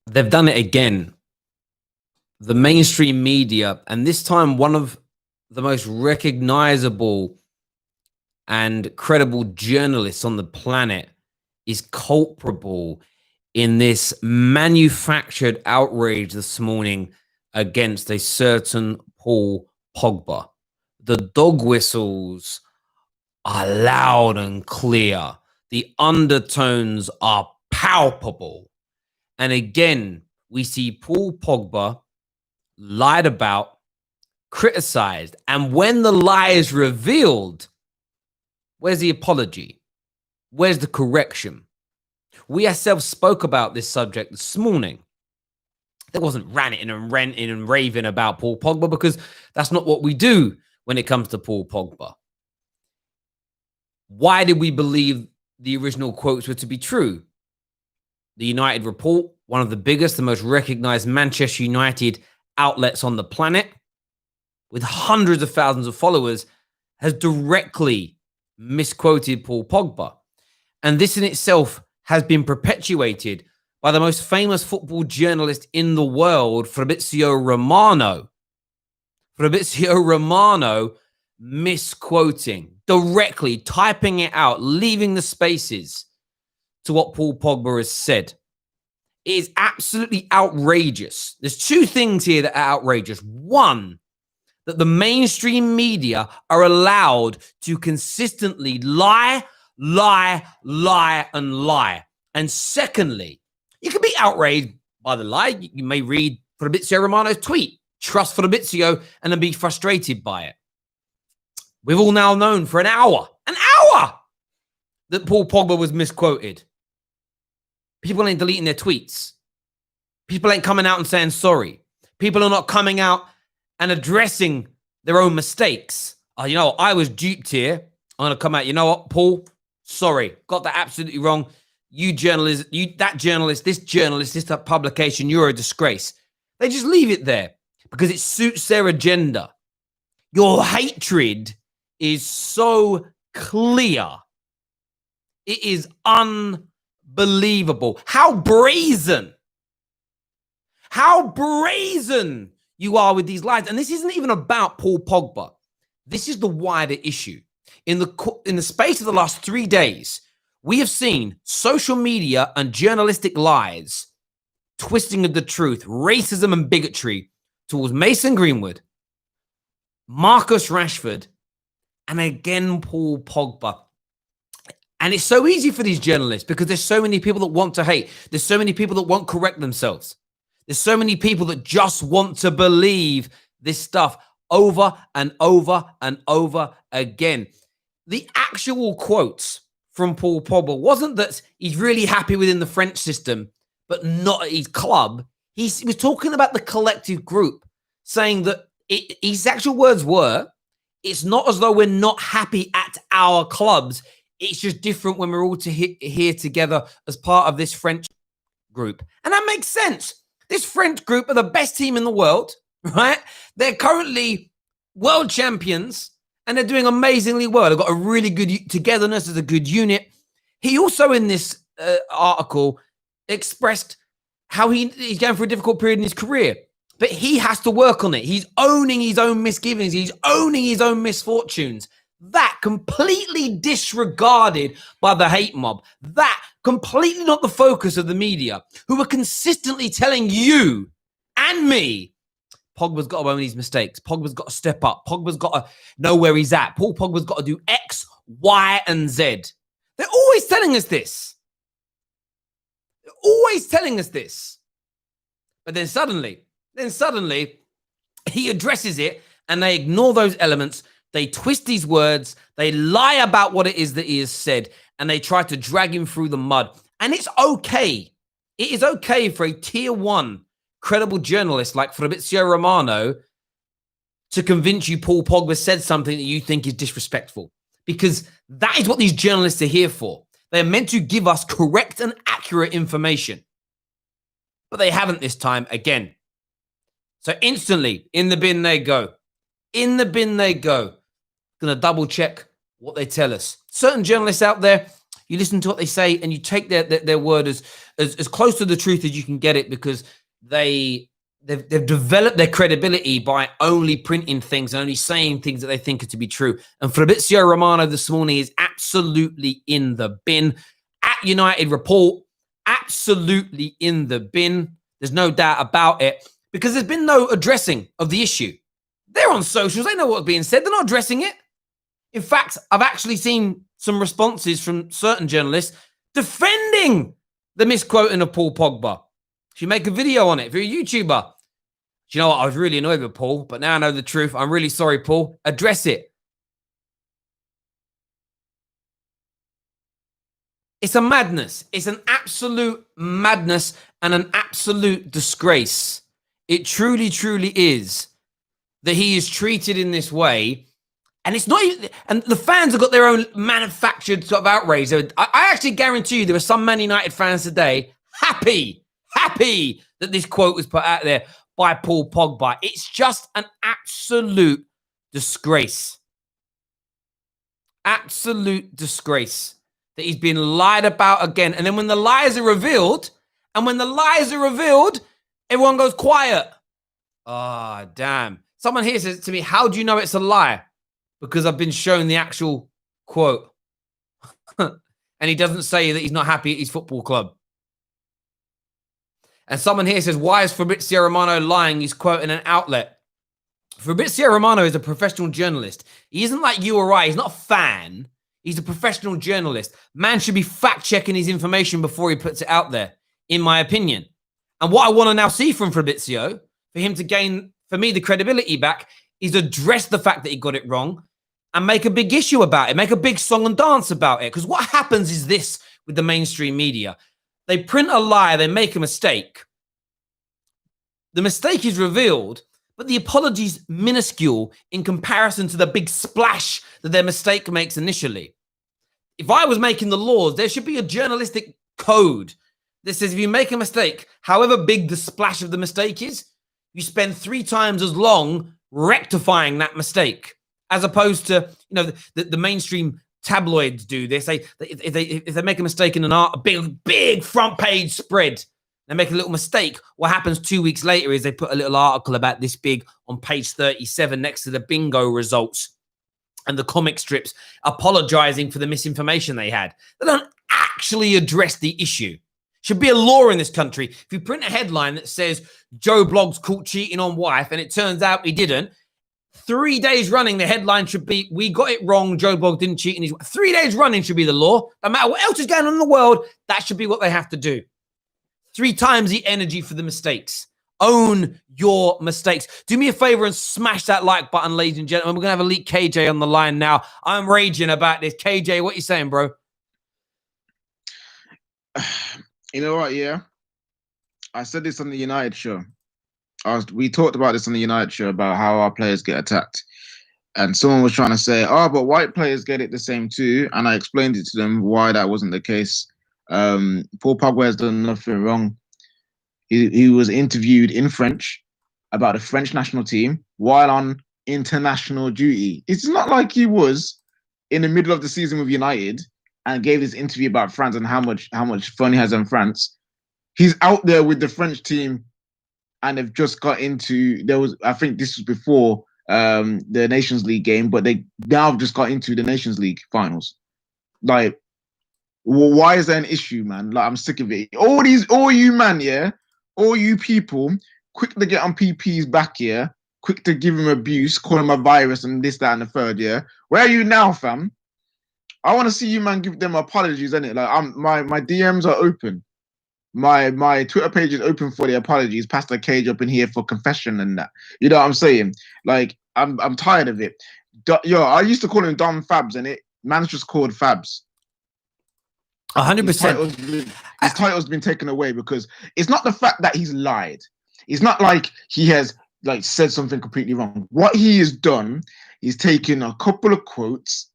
They've done it again. The mainstream media, and this time one of the most recognizable and credible journalists on the planet, is culpable in this manufactured outrage this morning against a certain Paul Pogba. The dog whistles are loud and clear. The undertones are palpable. And again, we see Paul Pogba lied about, criticized. And when the lie is revealed, where's the apology? Where's the correction? We ourselves spoke about this subject this morning. There wasn't ranting and ranting and raving about Paul Pogba because that's not what we do when it comes to Paul Pogba. Why did we believe the original quotes were to be true? The United Report, one of the biggest, the most recognized Manchester United outlets on the planet, with hundreds of thousands of followers, has directly misquoted Paul Pogba. And this in itself has been perpetuated by the most famous football journalist in the world, Fabrizio Romano. Fabrizio Romano misquoting, directly typing it out, leaving the spaces to what Paul Pogba has said. It is absolutely outrageous. There's two things here that are outrageous. One, that the mainstream media are allowed to consistently lie, and lie. And secondly, you can be outraged by the lie. You may read Fabrizio Romano's tweet, trust Fabrizio, and then be frustrated by it. We've all now known for an hour, that Paul Pogba was misquoted. People ain't deleting their tweets. People ain't coming out and saying sorry. People are not coming out and addressing their own mistakes. I was duped here. I'm going to come out. You know what, Paul? Sorry. Got that absolutely wrong. You journalist, this publication, you're a disgrace. They just leave it there because it suits their agenda. Your hatred is so clear. It is unbelievable. How brazen you are with these lies. And this isn't even about Paul Pogba. This is the wider issue. In the space of the last 3 days, we have seen social media and journalistic lies, twisting of the truth, racism and bigotry towards Mason Greenwood, Marcus Rashford, and again, Paul Pogba. And it's so easy for these journalists because there's so many people that want to hate. There's so many people that won't correct themselves. There's so many people that just want to believe this stuff over and over and over again. The actual quotes from Paul Pogba wasn't that he's really happy within the French system, but not at his club. He was talking about the collective group, saying that his actual words were, it's not as though we're not happy at our clubs. It's just different when we're all here together as part of this French group. And that makes sense. This French group are the best team in the world, right? They're currently world champions and they're doing amazingly well. They've got a really good togetherness as a good unit. He also, in this article, expressed how he's going through a difficult period in his career, but he has to work on it. He's owning his own misgivings. He's owning his own misfortunes. That completely disregarded by the hate mob. That completely not the focus of the media, who are consistently telling you and me, Pogba's got to own his mistakes. Pogba's got to step up. Pogba's got to know where he's at. Paul Pogba's got to do X, Y, and Z. They're always telling us this. They're always telling us this. But then suddenly, he addresses it and they ignore those elements. They twist these words. They lie about what it is that he has said. And they try to drag him through the mud. And it's okay. It is okay for a tier one credible journalist like Fabrizio Romano to convince you Paul Pogba said something that you think is disrespectful. Because that is what these journalists are here for. They're meant to give us correct and accurate information. But they haven't this time again. So instantly, in the bin they go. In the bin they go. Going to double check what they tell us. Certain journalists out there, You listen to what they say, and you take their word as close to the truth as you can get it, because they've developed their credibility by only printing things and only saying things that they think are to be true. And Fabrizio Romano this morning is absolutely in the bin. At United Report, absolutely in the bin. There's no doubt about it, because there's been no addressing of the issue. They're on socials. They know what's being said. They're not addressing it. In fact, I've actually seen some responses from certain journalists defending the misquoting of Paul Pogba. If you make a video on it, if you're a YouTuber, do you know what? I was really annoyed with Paul, but now I know the truth. I'm really sorry, Paul. Address it. It's a madness. It's an absolute madness and an absolute disgrace. It truly, truly is that he is treated in this way. And it's not even, and the fans have got their own manufactured sort of outrage. I actually guarantee you there were some Man United fans today happy that this quote was put out there by Paul Pogba. It's just an absolute disgrace. Absolute disgrace that he's been lied about again. And then when the lies are revealed, everyone goes quiet. Ah, oh, damn. Someone here says to me, how do you know it's a lie? Because I've been shown the actual quote. And he doesn't say that he's not happy at his football club. And someone here says, why is Fabrizio Romano lying? He's quoting an outlet. Fabrizio Romano is a professional journalist. He isn't like you or I. He's not a fan. He's a professional journalist. Man should be fact-checking his information before he puts it out there, in my opinion. And what I want to now see from Fabrizio, for him to gain, for me, the credibility back, is address the fact that he got it wrong and make a big issue about it, make a big song and dance about it. Because what happens is this with the mainstream media. They print a lie, they make a mistake. The mistake is revealed, but the apology is minuscule in comparison to the big splash that their mistake makes initially. If I was making the laws, there should be a journalistic code that says if you make a mistake, however big the splash of the mistake is, you spend 3 times as long rectifying that mistake, as opposed to, the mainstream tabloids do this. If they make a mistake in a big front page spread, they make a little mistake. What happens 2 weeks later is they put a little article about this big on page 37 next to the bingo results and the comic strips apologizing for the misinformation they had. They don't actually address the issue. Should be a law in this country. If you print a headline that says Joe Blogg's caught cheating on wife and it turns out he didn't, 3 days running, the headline should be, we got it wrong, Joe Blogg didn't cheat. 3 days running should be the law. No matter what else is going on in the world, that should be what they have to do. 3 times the energy for the mistakes. Own your mistakes. Do me a favor and smash that like button, ladies and gentlemen. We're going to have Elite KJ on the line now. I'm raging about this. KJ, what you saying, bro? You know what, yeah? I said this on the United show. We talked about this on the United show about how our players get attacked. And someone was trying to say, oh, but white players get it the same too. And I explained it to them why that wasn't the case. Paul Pogba has done nothing wrong. He was interviewed in French about the French national team while on international duty. It's not like he was in the middle of the season with United and gave this interview about France and how much fun he has in France. He's out there with the French team, and they've just got into, I think this was before the Nations League game, but they now have just got into the Nations League finals. Like, well, why is there an issue, man? Like, I'm sick of it. All you man, yeah, all you people, quick to get on PP's back here, quick to give him abuse, call him a virus and this, that, and the third, yeah. Where are you now, fam? I want to see you, man, give them apologies, innit? Like, my DMs are open. My Twitter page is open for the apologies. Pastor Cage up in here for confession and that. You know what I'm saying? Like, I'm tired of it. Yo, I used to call him Dom Fabs, and man's just called Fabs. 100%. His title's been taken away because it's not the fact that he's lied. It's not like he has like said something completely wrong. What he has done is taken a couple of quotes,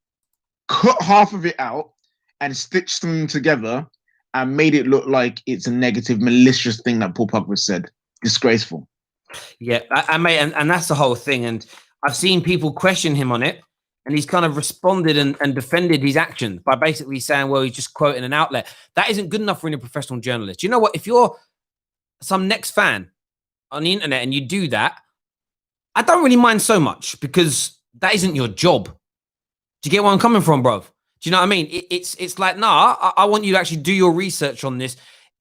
cut half of it out, and stitched them together and made it look like it's a negative, malicious thing that Paul Pogba said. Disgraceful. Yeah, I mate, and that's the whole thing. And I've seen people question him on it. And he's kind of responded and defended his actions by basically saying, well, he's just quoting an outlet. That isn't good enough for any professional journalist. You know what? If you're some next fan on the internet and you do that, I don't really mind so much because that isn't your job. Do you get where I'm coming from, bro? Do you know what I mean? It's like, nah, I want you to actually do your research on this.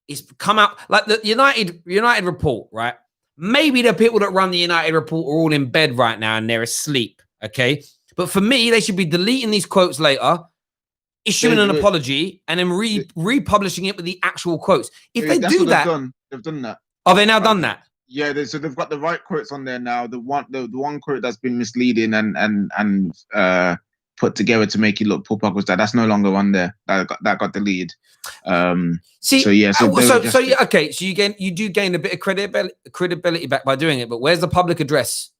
It's come out like the United report, right? Maybe the people that run the United report are all in bed right now and they're asleep, okay? But for me, they should be deleting these quotes later, issuing an apology, and then republishing it with the actual quotes. If they do that, they've done that. Oh, they now done that? Yeah, so they've got the right quotes on there now. The one quote that's been misleading and put together to make it look Paul Pogba was that's no longer on there. That got deleted. See, so yeah, okay, so you do gain a bit of credibility back by doing it, but where's the public address?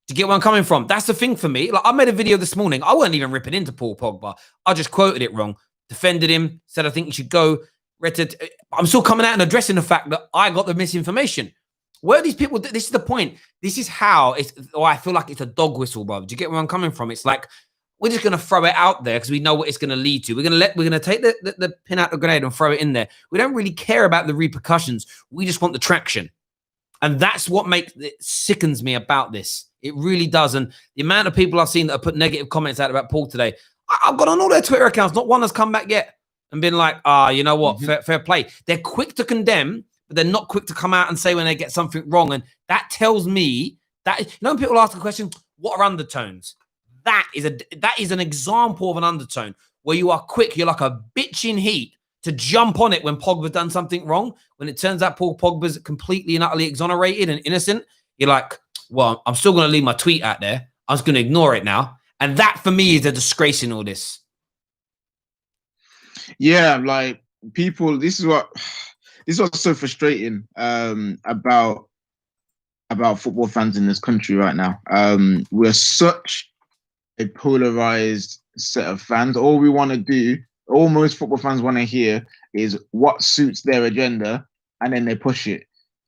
Do you get where I'm coming from? That's the thing for me. Like, I made a video this morning. I wasn't even ripping into Paul Pogba. I just quoted it wrong, defended him, said I think he should go. I'm still coming out and addressing the fact that I got the misinformation. Where are these people? This is the point. This is how it's. Oh, I feel like it's a dog whistle, bro. Do you get where I'm coming from? It's like we're just gonna throw it out there because we know what it's gonna lead to. We're gonna take the pin out the grenade and throw it in there. We don't really care about the repercussions. We just want the traction, and that's what sickens me about this. It really does. And the amount of people I've seen that have put negative comments out about Paul today, I've got on all their Twitter accounts. Not one has come back yet and been like, you know what, fair play. They're quick to condemn, but they're not quick to come out and say when they get something wrong. And that tells me that, when people ask a question, what are undertones? That is an example of an undertone where you are quick. You're like a bitch in heat to jump on it when Pogba's done something wrong. When it turns out Paul Pogba's completely and utterly exonerated and innocent, you're like, well, I'm still going to leave my tweet out there. I'm just going to ignore it now. And that, for me, is a disgrace in all this. Yeah, like, people, this is what's so frustrating about football fans in this country right now. We're such a polarized set of fans. All we want to do, all most football fans want to hear is what suits their agenda, and then they push it.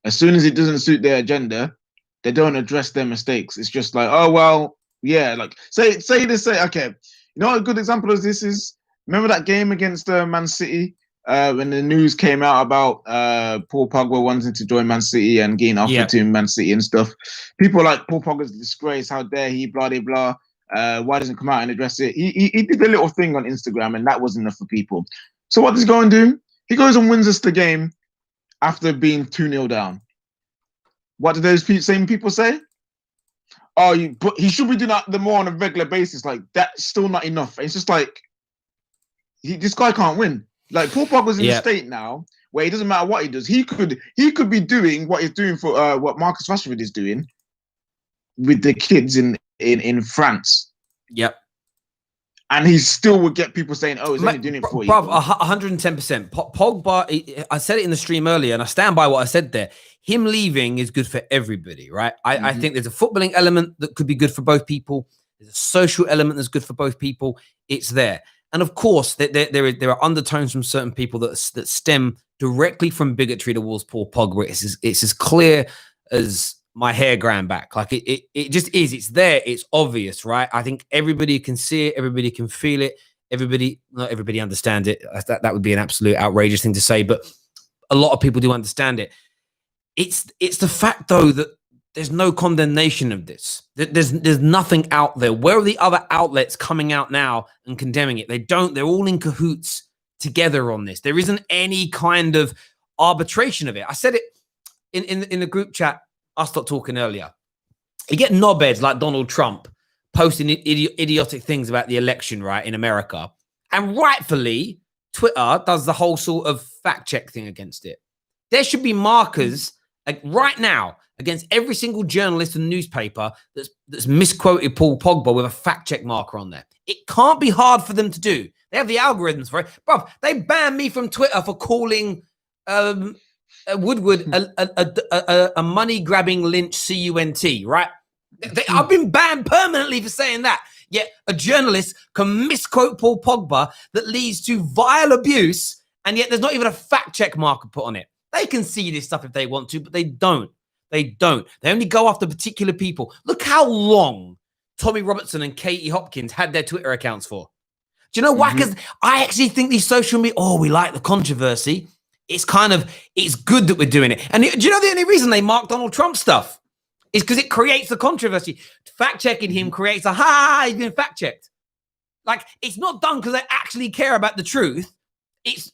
As soon as it doesn't suit their agenda, they don't address their mistakes. It's just like, oh, well, yeah, like, say, okay, you know what a good example of this is? Remember that game against Man City when the news came out about Paul Pogba wanting to join Man City and getting offered to Man City and stuff? People like, Paul Pogba's a disgrace, how dare he, blah, blah, blah. Why doesn't he come out and address it? He did a little thing on Instagram and that wasn't enough for people. So what does he go and do? He goes and wins us the game after being 2-0 down. What do those same people say? Oh, but he should be doing that more on a regular basis. Like, that's still not enough. It's just like, this guy can't win. Like, Paul Pogba's in a state now where it doesn't matter what he does. He could be doing what he's doing for what Marcus Rashford is doing with the kids in France. Yep. And he still would get people saying, "Oh, he's only doing it for you." Bruv, 110%. Pogba, I said it in the stream earlier, and I stand by what I said there. Him leaving is good for everybody, right? I think there's a footballing element that could be good for both people. There's a social element that's good for both people. It's there. And of course, there are undertones from certain people that stem directly from bigotry towards Paul Pogba. It's as clear as my hair growing back. Like, it just is. It's there. It's obvious, right? I think everybody can see it. Everybody can feel it. Not everybody understands it. That would be an absolute outrageous thing to say, but a lot of people do understand it. It's the fact, though, that there's no condemnation of this. There's nothing out there. Where are the other outlets coming out now and condemning it? They don't. They're all in cahoots together on this. There isn't any kind of arbitration of it. I said it in the group chat. I stopped talking earlier. You get knobheads like Donald Trump posting idiotic things about the election, right, in America. And rightfully, Twitter does the whole sort of fact check thing against it. There should be markers right now against every single journalist and newspaper that's misquoted Paul Pogba with a fact check marker on there. It can't be hard for them to do. They have the algorithms for it. Bruv, they banned me from Twitter for calling Woodward a money-grabbing lynch CUNT, right? I've been banned permanently for saying that. Yet a journalist can misquote Paul Pogba that leads to vile abuse, and yet there's not even a fact-check marker put on it. They can see this stuff if they want to, but they don't. They don't. They only go after particular people. Look how long Tommy Robertson and Katie Hopkins had their Twitter accounts for. Do you know why? Because I actually think these social media, we like the controversy. It's good that we're doing it. And do you know the only reason they mark Donald Trump stuff is because it creates the controversy. Fact-checking him creates he's been fact-checked. Like, it's not done because they actually care about the truth. It's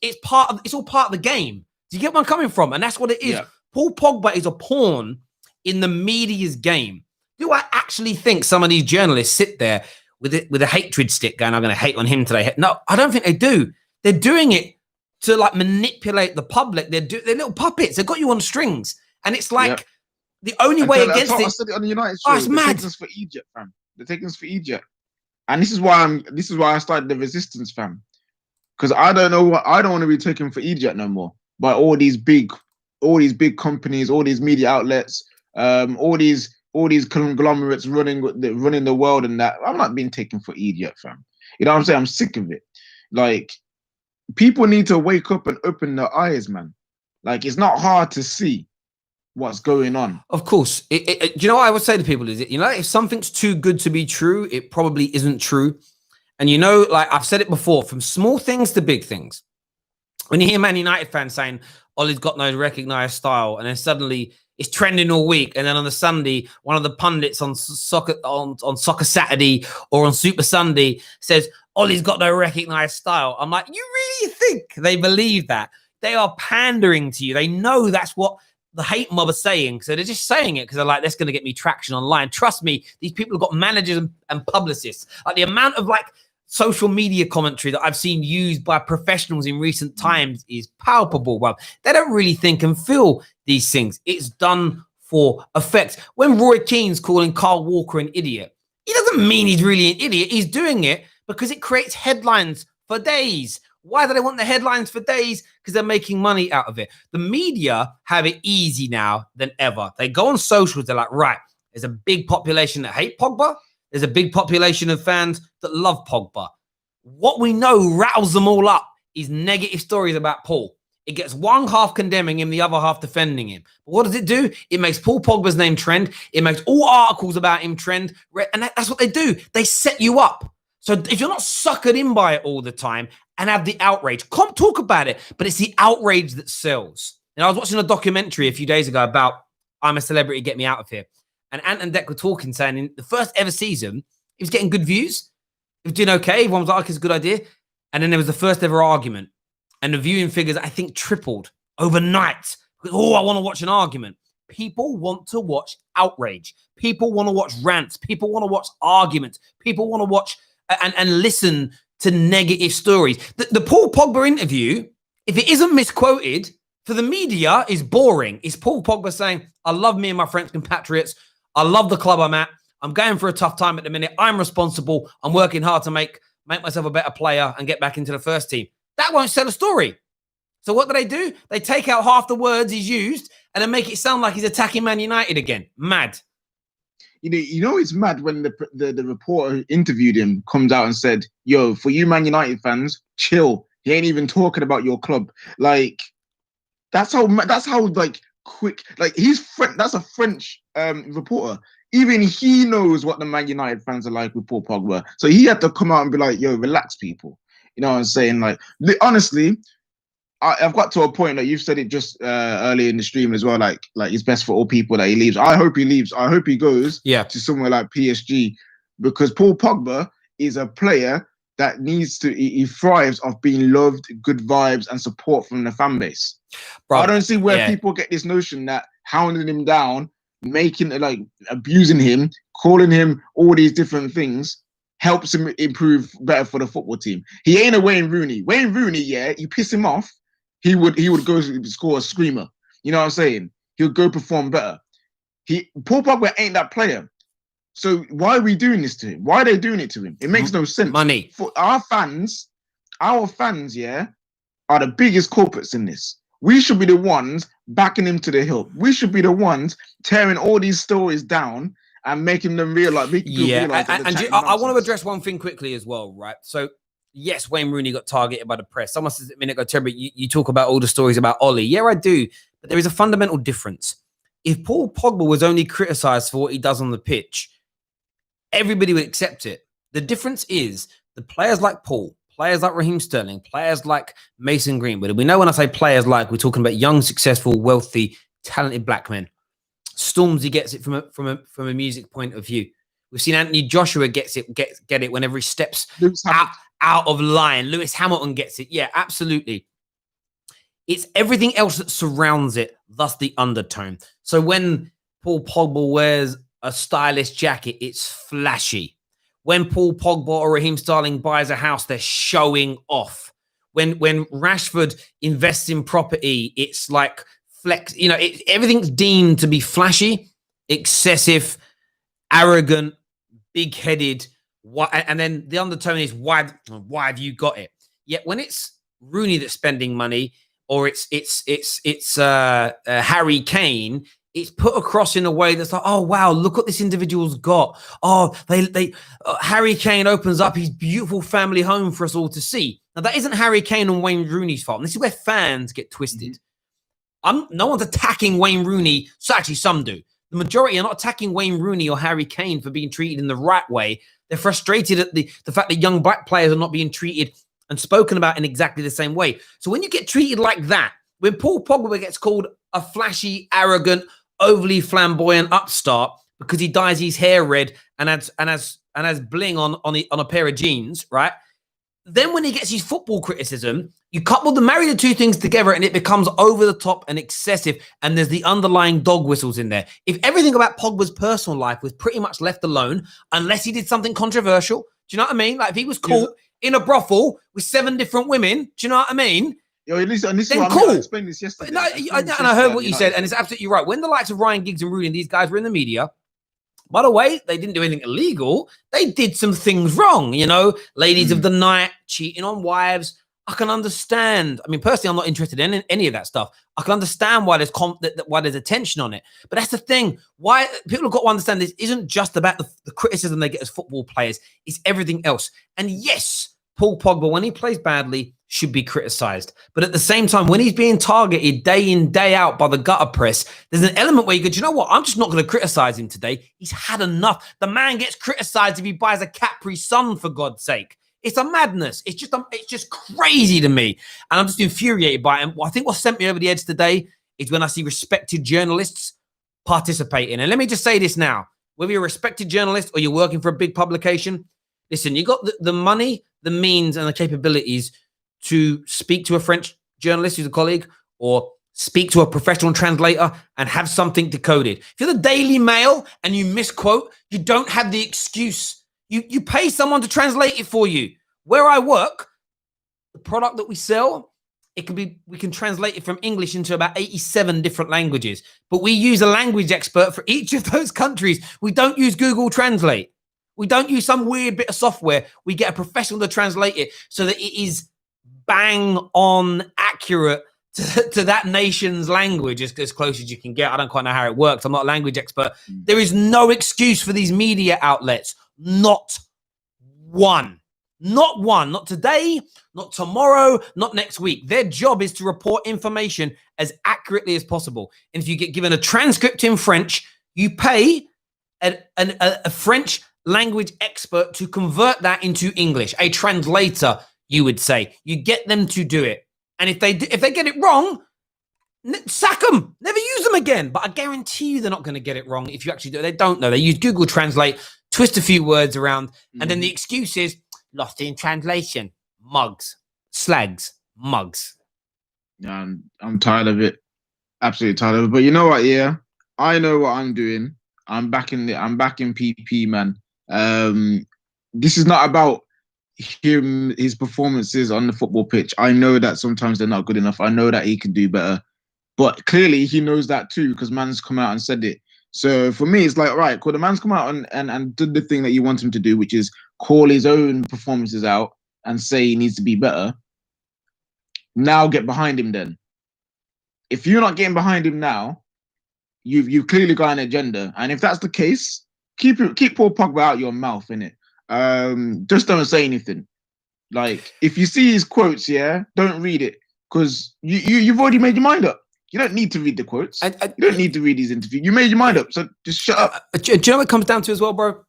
all part of the game. Do you get where I'm coming from? And that's what it is. Yeah. Paul Pogba is a pawn in the media's game. Do I actually think some of these journalists sit there with a hatred stick going, I'm going to hate on him today? No, I don't think they do. They're doing it to like manipulate the public. They're little puppets. They've got you on strings. And it's like the only way against it. I said it on the United show. It's mad. They're taking us for Egypt, fam. They're taking us for Egypt. And this is why I started the resistance, fam. Because I don't want to be taken for Egypt no more by all these big companies, all these media outlets, all these conglomerates running the world and that. I'm not being taken for Egypt, fam. You know what I'm saying? I'm sick of it. Like, people need to wake up and open their eyes, man. Like, it's not hard to see what's going on. Of course. Do you know what I would say to people is, if something's too good to be true, it probably isn't true. And like I've said it before, from small things to big things. When you hear Man United fans saying, Ollie's got no recognised style, and then suddenly it's trending all week, and then on the Sunday, one of the pundits on Soccer Saturday or on Super Sunday says, Ollie's got no recognised style. I'm like, you really think they believe that? They are pandering to you. They know that's what the hate mob are saying. So they're just saying it because they're like, that's going to get me traction online. Trust me, these people have got managers and publicists. Like, the amount of like social media commentary that I've seen used by professionals in recent times is palpable. Well, they don't really think and feel these things. It's done for effect. When Roy Keane's calling Carl Walker an idiot, he doesn't mean he's really an idiot. He's doing it because it creates headlines for days. Why do they want the headlines for days? Because they're making money out of it. The media have it easy now than ever. They go on socials. They're like, right, there's a big population that hate Pogba. There's a big population of fans that love Pogba. What we know rattles them all up is negative stories about Paul. It gets one half condemning him, the other half defending him. But what does it do? It makes Paul Pogba's name trend. It makes all articles about him trend. And that's what they do. They set you up. So if you're not suckered in by it all the time and have the outrage, talk about it, but it's the outrage that sells. And I was watching a documentary a few days ago about I'm a Celebrity, Get Me Out of Here. And Ant and Dec were talking, saying in the first ever season, he was getting good views. He was doing okay. Everyone was like, it's a good idea. And then there was the first ever argument. And the viewing figures, I think, tripled overnight. Because, I want to watch an argument. People want to watch outrage. People want to watch rants. People want to watch arguments. People want to watch and listen to negative stories. The Paul Pogba interview, if it isn't misquoted, for the media is boring. It's Paul Pogba saying, I love me and my French compatriots. I love the club I'm at. I'm going for a tough time at the minute. I'm responsible. I'm working hard to make myself a better player and get back into the first team. That won't sell a story. So what do? They take out half the words he's used and then make it sound like he's attacking Man United again. Mad. You know it's mad when the reporter who interviewed him comes out and said, yo, for you Man United fans, chill. He ain't even talking about your club. Like, that's how like quick, like that's a French reporter. Even he knows what the Man United fans are like with Paul Pogba. So he had to come out and be like, yo, relax, people. You know what I'm saying? Like, honestly, I've got to a point that you've said it just earlier in the stream as well. Like it's best for all people that he leaves. I hope he leaves. I hope he goes to somewhere like PSG, because Paul Pogba is a player that he thrives off being loved, good vibes, and support from the fan base. Bro, I don't see where people get this notion that hounding him down, abusing him, calling him all these different things helps him improve better for the football team. He ain't a Wayne Rooney. Wayne Rooney, you piss him off, he would go score a screamer. You know what I'm saying? He'll go perform better. Paul Pogba ain't that player. So why are we doing this to him? Why are they doing it to him? It makes no sense. Money. For our fans, are the biggest culprits in this. We should be the ones backing him to the hill. We should be the ones tearing all these stories down and making them realize. I want to address one thing quickly as well, right? So, yes, Wayne Rooney got targeted by the press. Someone says a minute ago, Terry, you talk about all the stories about Ollie. Yeah, I do. But there is a fundamental difference. If Paul Pogba was only criticised for what he does on the pitch, everybody would accept it. The difference is the players like Paul, players like Raheem Sterling, players like Mason Greenwood. And we know when I say players like, we're talking about young, successful, wealthy, talented black men. Stormzy gets it from a music point of view. We've seen Anthony Joshua get it whenever he steps out of line. Lewis Hamilton gets it. Yeah, absolutely. It's everything else that surrounds it, thus the undertone. So when Paul Pogba wears a stylish jacket, it's flashy. When Paul Pogba or Raheem Sterling buys a house, they're showing off. When Rashford invests in property, it's like flex. You know, everything's deemed to be flashy, excessive, arrogant, big-headed. And then the undertone is why have you got it? Yet when it's Rooney that's spending money, or it's Harry Kane, it's put across in a way that's like, oh wow, look what this individual's got. Oh, Harry Kane opens up his beautiful family home for us all to see. Now that isn't Harry Kane and Wayne Rooney's fault. And this is where fans get twisted. No one's attacking Wayne Rooney. So actually, some do. The majority are not attacking Wayne Rooney or Harry Kane for being treated in the right way. They're frustrated at the fact that young black players are not being treated and spoken about in exactly the same way. So when you get treated like that, when Paul Pogba gets called a flashy, arrogant, overly flamboyant upstart because he dyes his hair red and has bling on a pair of jeans, right? Then when he gets his football criticism, you marry the two things together and it becomes over the top and excessive, and there's the underlying dog whistles in there. If everything about Pogba's personal life was pretty much left alone, unless he did something controversial, do you know what I mean? Like if he was caught in a brothel with 7 different women, do you know what I mean? Yo, at least, and this is what cool. I explained this yesterday. And I heard what you said, and it's absolutely right. When the likes of Ryan Giggs and Rooney and these guys were in the media, by the way, they didn't do anything illegal. They did some things wrong, you know, ladies of the night, cheating on wives. I can understand. I mean, personally, I'm not interested in any of that stuff. I can understand why there's attention on it. But that's the thing. Why people have got to understand this isn't just about the criticism they get as football players. It's everything else. And yes, Paul Pogba, when he plays badly, should be criticized. But at the same time, when he's being targeted day in, day out by the gutter press, there's an element where you go, do you know what? I'm just not going to criticize him today. He's had enough. The man gets criticized if he buys a Capri Sun, for God's sake. It's a madness. It's just crazy to me. And I'm just infuriated by it. And I think what sent me over the edge today is when I see respected journalists participating. And let me just say this now. Whether you're a respected journalist or you're working for a big publication, listen, you got the money, the means, and the capabilities to speak to a French journalist who's a colleague, or speak to a professional translator and have something decoded. If you're the Daily Mail and you misquote, you don't have the excuse. You pay someone to translate it for you. Where I work, the product that we sell, we can translate it from English into about 87 different languages. But we use a language expert for each of those countries. We don't use Google Translate. We don't use some weird bit of software. We get a professional to translate it so that it is bang on accurate to that nation's language as close as you can get. I don't quite know how it works. I'm not a language expert. There is no excuse for these media outlets. Not one. Not one. Not today, not tomorrow, not next week. Their job is to report information as accurately as possible. And if you get given a transcript in French, you pay a French language expert to convert that into English. A translator, you would say. You get them to do it. And if they get it wrong, sack them. Never use them again. But I guarantee you they're not going to get it wrong if you actually do it. They don't know. They use Google Translate, twist a few words around, and then the excuse is lost in translation. Mugs. Slags. Mugs. Yeah, I'm tired of it. Absolutely tired of it. But you know what, yeah? I know what I'm doing. I'm back in PP, man. This is not about his performances on the football pitch. I know that sometimes they're not good enough. I know that he can do better. But clearly he knows that too, because man's come out and said it. So for me, it's like, right, cool, the man's come out and did the thing that you want him to do, which is call his own performances out and say he needs to be better. Now get behind him then. If you're not getting behind him now, you've clearly got an agenda. And if that's the case, keep Paul Pogba out your mouth, innit? Just don't say anything. Like, if you see his quotes, yeah, don't read it, because you've already made your mind up. You don't need to read the quotes. You don't need to read these interviews. You made your mind up, so just shut up. Do you know what it comes down to as well, bro?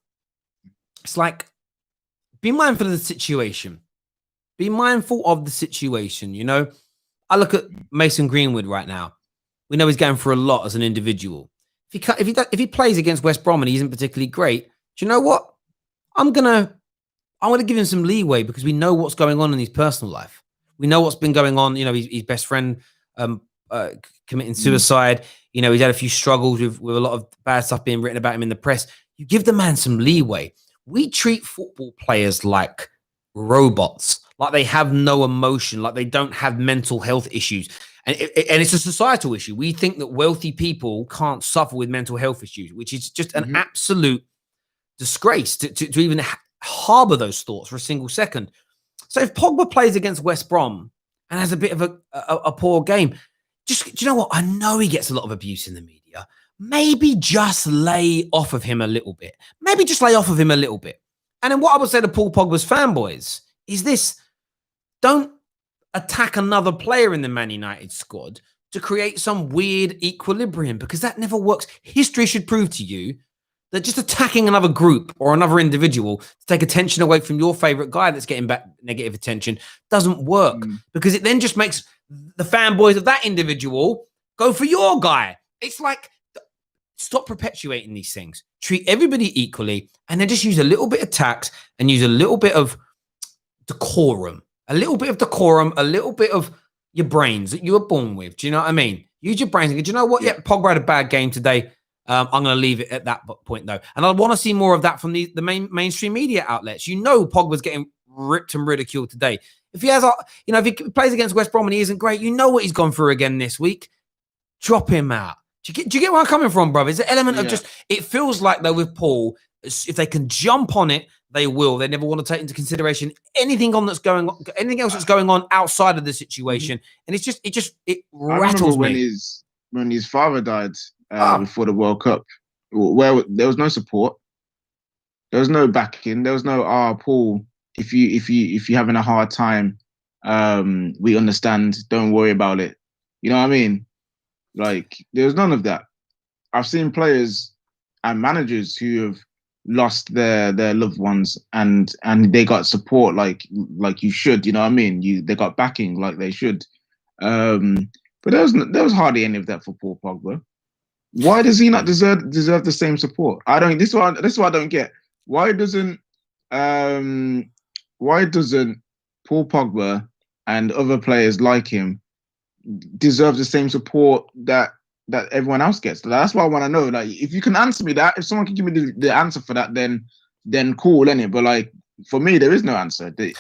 it's like, be mindful of the situation. Be mindful of the situation. You know, I look at Mason Greenwood right now. We know he's going for a lot as an individual. If he plays against West Brom and he isn't particularly great, do you know what? I'm gonna give him some leeway because we know what's going on in his personal life. We know what's been going on. You know, his best friend committing suicide. You know, he's had a few struggles with a lot of bad stuff being written about him in the press. You give the man some leeway. We treat football players like robots, like they have no emotion, like they don't have mental health issues. And it's a societal issue. We think that wealthy people can't suffer with mental health issues, which is just an absolute disgrace to even harbor those thoughts for a single second. So if Pogba plays against West Brom and has a bit of a poor game, do you know what? I know he gets a lot of abuse in the media. Maybe just lay off of him a little bit. Maybe just lay off of him a little bit. And then what I would say to Paul Pogba's fanboys is this: don't attack another player in the Man United squad to create some weird equilibrium, because that never works. History should prove to you that just attacking another group or another individual to take attention away from your favorite guy that's getting back negative attention doesn't work, because it then just makes the fanboys of that individual go for your guy. It's like, stop perpetuating these things. Treat everybody equally, and then just use a little bit of tact and use a little bit of decorum. A little bit of decorum, a little bit of your brains that you were born with. Do you know what I mean? Use your brains and go, do you know what? Yeah, Pogba had a bad game today. I'm going to leave it at that point, though. And I want to see more of that from the mainstream media outlets. You know, Pogba's getting ripped and ridiculed today. If he has, if he plays against West Brom and he isn't great, you know what he's gone through again this week. Drop him out. Do you get where I'm coming from, brother? It's an element of just, it feels like, though, with Paul, if they can jump on it, they will. They never want to take into consideration anything else that's going on outside of the situation. And it rattles me. When his father died before the World Cup, where there was no support, there was no backing, there was no Paul, if you're having a hard time, we understand, don't worry about it. You know what I mean? Like, there's none of that. I've seen players and managers who have lost their loved ones and they got support like you should, you know what I mean? They got backing like they should. But there was hardly any of that for Paul Pogba. Why does he not deserve the same support? This is what I don't get. Why doesn't Paul Pogba and other players like him deserve the same support that everyone else gets? That's why I want to know. Like, if you can answer me that, if someone can give me the answer for that, then cool, innit? But like, for me, there is no answer. There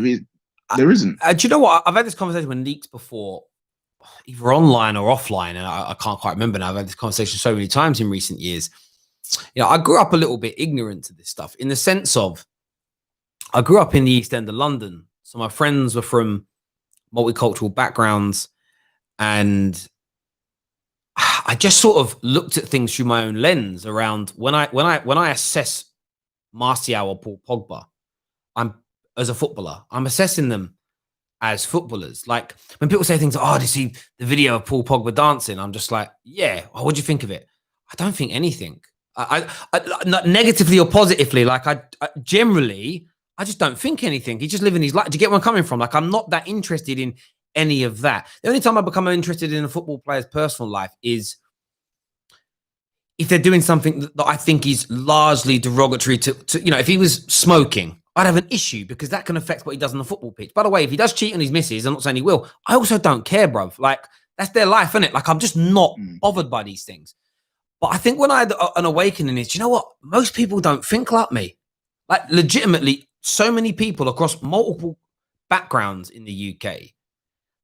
isn't. Do you know what? I've had this conversation with Neeks before, either online or offline, and I can't quite remember now. I've had this conversation so many times in recent years. You know, I grew up a little bit ignorant to this stuff, in the sense of, I grew up in the East End of London, so my friends were from multicultural backgrounds, and I just sort of looked at things through my own lens around when I assess Martial or Paul Pogba, as a footballer, I'm assessing them as footballers. Like, when people say things like, "Oh, did you see the video of Paul Pogba dancing?" I'm just like, "Yeah." Oh, what do you think of it? I don't think anything. I not negatively or positively. Like, I generally, I just don't think anything. He's just living his life. Do you get where I'm coming from? Like, I'm not that interested in any of that. The only time I become interested in a football player's personal life is if they're doing something that I think is largely derogatory to if he was smoking, I'd have an issue, because that can affect what he does on the football pitch. By the way, if he does cheat on his missus, I'm not saying he will, I also don't care, bruv. Like, that's their life, isn't it? Like, I'm just not bothered by these things. But I think when I had an awakening is, you know what? Most people don't think like me. Like, legitimately, so many people across multiple backgrounds in the UK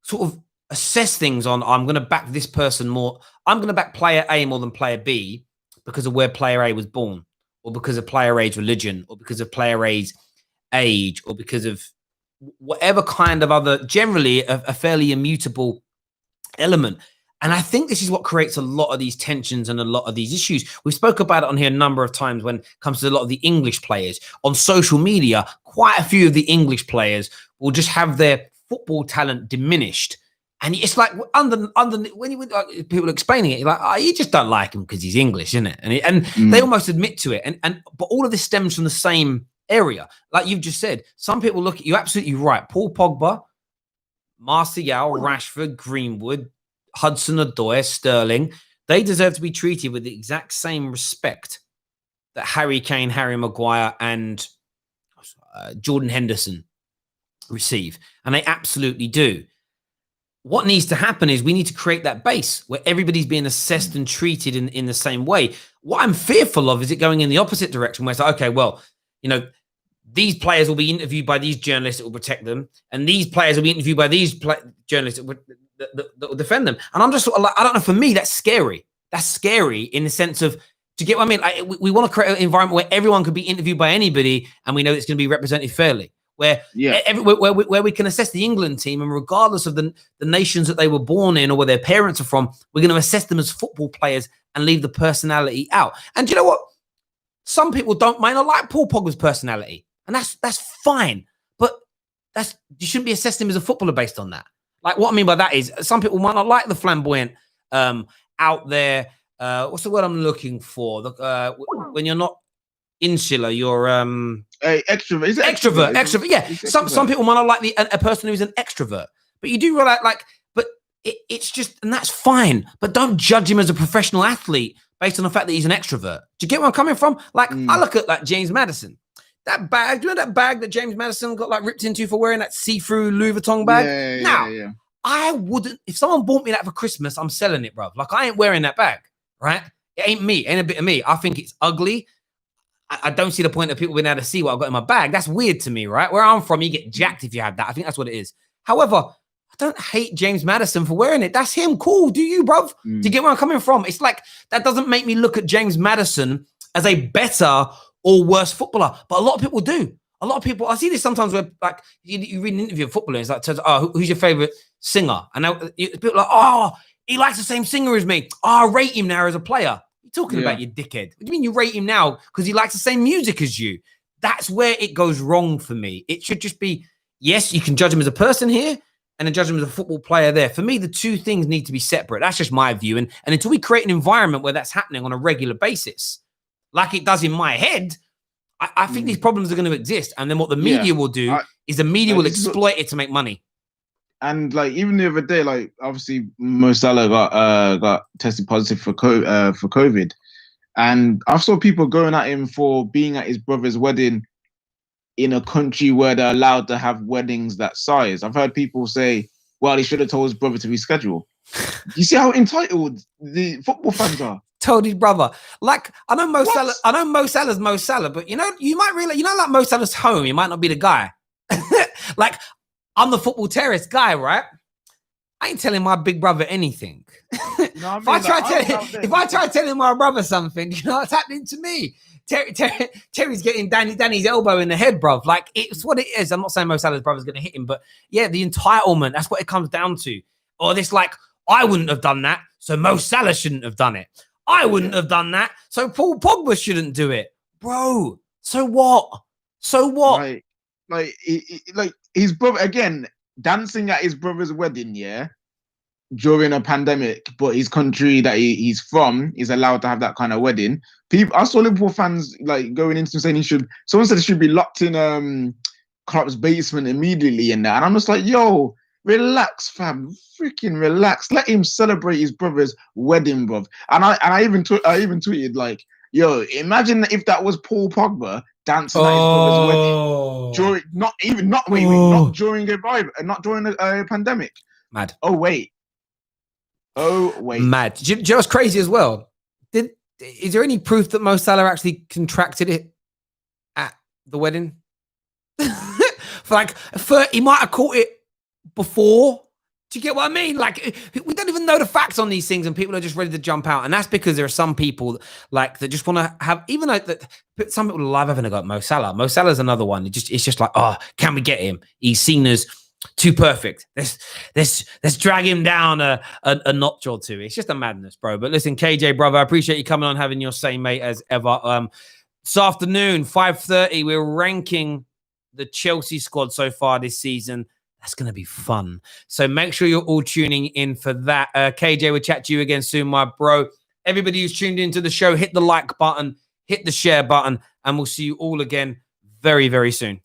sort of assess things on, I'm going to back this person more. I'm going to back player A more than player B because of where player A was born, or because of player A's religion, or because of player A's age, or because of whatever kind of other, generally a fairly immutable element. And I think this is what creates a lot of these tensions and a lot of these issues. We spoke about it on here a number of times when it comes to a lot of the English players. On social media, quite a few of the English players will just have their football talent diminished. And it's like, under when people are explaining it, you're like, oh, you just don't like him because he's English, isn't it? And they almost admit to it. But all of this stems from the same area. Like you've just said, some people look at you absolutely right. Paul Pogba, Martial, Rashford, Greenwood, Hudson-Odoi, Sterling, they deserve to be treated with the exact same respect that Harry Kane, Harry Maguire, and Jordan Henderson receive. And they absolutely do. What needs to happen is we need to create that base where everybody's being assessed and treated in the same way. What I'm fearful of is it going in the opposite direction where it's like, okay, well, you know, these players will be interviewed by these journalists that will protect them, and these players will be interviewed by these journalists that will defend them. And I'm just sort of like, I don't know, for me, that's scary. That's scary in the sense of, do you get what I mean? Like, we want to create an environment where everyone can be interviewed by anybody, and we know it's going to be represented fairly. Where we can assess the England team, and regardless of the nations that they were born in or where their parents are from, we're going to assess them as football players and leave the personality out. And do you know what? Some people might not like Paul Pogba's personality, and that's fine. But you shouldn't be assessing him as a footballer based on that. Like, what I mean by that is some people might not like the flamboyant, out there. What's the word I'm looking for? When you're not insular, you're extrovert. Is it extrovert? Extrovert. Yeah. Some people might not like a person who's an extrovert, but you do realize, like, but it's just, and that's fine. But don't judge him as a professional athlete based on the fact that he's an extrovert. Do you get where I'm coming from? Like, I look at like James Maddison. That bag, do you know that bag that James Maddison got like ripped into for wearing that see-through Louis Vuitton bag? Yeah. I wouldn't, if someone bought me that for Christmas, I'm selling it, bro. Like, I ain't wearing that bag, right? It ain't me, ain't a bit of me. I think it's ugly. I don't see the point of people being able to see what I've got in my bag. That's weird to me, right? Where I'm from, you get jacked if you have that. I think that's what it is. However, I don't hate James Maddison for wearing it. That's him. Cool. Do you, bruv? Do you get where I'm coming from? It's like, that doesn't make me look at James Maddison as a better or worse footballer. But a lot of people do. A lot of people, I see this sometimes where, like, you read an interview of a footballer, it's like, who's your favorite singer? And now people are like, oh, he likes the same singer as me. Oh, I rate him now as a player. Talking about, you dickhead. What do you mean you rate him now because he likes the same music as you? That's where it goes wrong for me. It should just be, yes, you can judge him as a person here and then judge him as a football player there. For me, the two things need to be separate. That's just my view. And until we create an environment where that's happening on a regular basis, like it does in my head, I think these problems are going to exist. And then what the media will do is the media will exploit it to make money. And like, even the other day, like, obviously Mo Salah got tested positive for COVID, and I saw people going at him for being at his brother's wedding in a country where they're allowed to have weddings that size. I've heard people say, "Well, he should have told his brother to reschedule." You see how entitled the football fans are. Told his brother. Like, I know Mo Salah's Mo Salah, but you might realize, like Mo Salah's home, he might not be the guy. Like, I'm the football terrace guy, right? I ain't telling my big brother anything. If I try telling my brother something, you know what's happening to me? Terry's getting Danny's elbow in the head, bruv. Like, it's what it is. I'm not saying Mo Salah's brother's going to hit him, but yeah, the entitlement, that's what it comes down to. Or this, like, I wouldn't have done that, so Mo Salah shouldn't have done it. I wouldn't have done that, so Paul Pogba shouldn't do it. Bro, so what? So what? Like his brother, again, dancing at his brother's wedding, during a pandemic, but his country that he's from is allowed to have that kind of wedding. I saw Liverpool fans like going into saying someone said he should be locked in Klopp's basement immediately and that. And I'm just like, yo, relax, fam. Freaking relax. Let him celebrate his brother's wedding, bruv. And I even tweeted like, yo, imagine if that was Paul Pogba dancing at his brother's wedding not during a pandemic. Mad. Oh wait. Mad. Do you know what's crazy as well? Is there any proof that Mo Salah actually contracted it at the wedding? He might have caught it before. Do you get what I mean? Like, we don't even know the facts on these things, and people are just ready to jump out. And that's because there are some people like that just want to have, even though some people alive haven't got Mo Salah. Mo Salah's another one. It's just like, oh, can we get him? He's seen as too perfect. Let's drag him down a notch or two. It's just a madness, bro. But listen, KJ, brother, I appreciate you coming on, having your same mate as ever. This afternoon, 5:30, we're ranking the Chelsea squad so far this season. That's going to be fun. So make sure you're all tuning in for that. KJ, we'll chat to you again soon, my bro. Everybody who's tuned into the show, hit the like button, hit the share button, and we'll see you all again very, very soon.